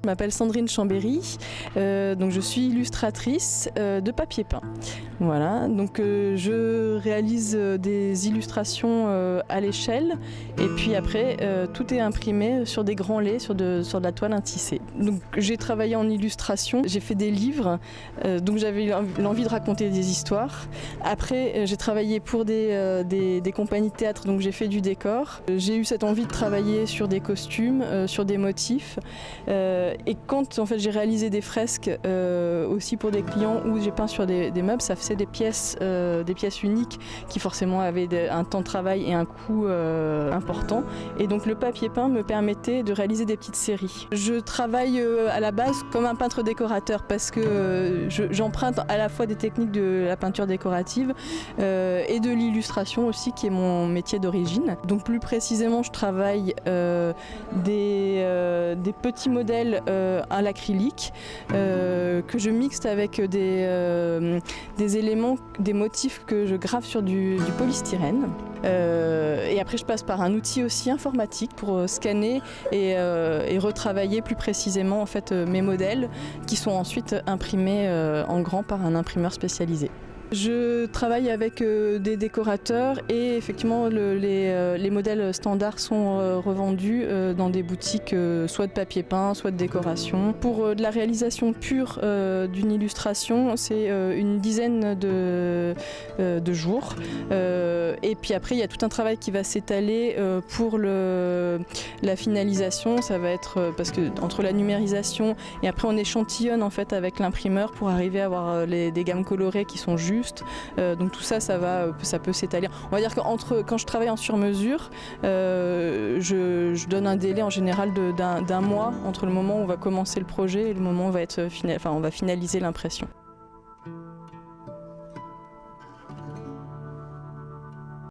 Je m'appelle Sandrine Chambéry, donc je suis illustratrice de papier peint. Voilà, donc je réalise des illustrations à l'échelle et puis après tout est imprimé sur des grands laits, sur de la toile intissée. Donc j'ai travaillé en illustration, j'ai fait des livres, donc j'avais l'envie de raconter des histoires. Après j'ai travaillé pour des compagnies de théâtre, donc j'ai fait du décor. J'ai eu cette envie de travailler sur des costumes, sur des motifs. Et quand en fait, j'ai réalisé des fresques aussi pour des clients où j'ai peint sur des meubles, ça faisait des pièces uniques qui forcément avaient un temps de travail et un coût important. Et donc le papier peint me permettait de réaliser des petites séries. Je travaille à la base comme un peintre décorateur parce que j'emprunte à la fois des techniques de la peinture décorative et de l'illustration aussi qui est mon métier d'origine. Donc plus précisément, je travaille des petits modèles à l'acrylique que je mixte avec des éléments, des motifs que je grave sur du polystyrène. Et après je passe par un outil aussi informatique pour scanner et retravailler plus précisément en fait, mes modèles qui sont ensuite imprimés en grand par un imprimeur spécialisé. Je travaille avec des décorateurs et effectivement les modèles standards sont revendus dans des boutiques soit de papier peint, soit de décoration. Pour de la réalisation pure d'une illustration, c'est une dizaine de jours. Et puis après, il y a tout un travail qui va s'étaler pour la finalisation. Ça va être parce que entre la numérisation et après on échantillonne en fait avec l'imprimeur pour arriver à avoir des gammes colorées qui sont justes. Donc tout ça, ça peut s'étaler. On va dire que quand je travaille en sur-mesure, je donne un délai en général d'un mois entre le moment où on va commencer le projet et le moment où on va finaliser l'impression.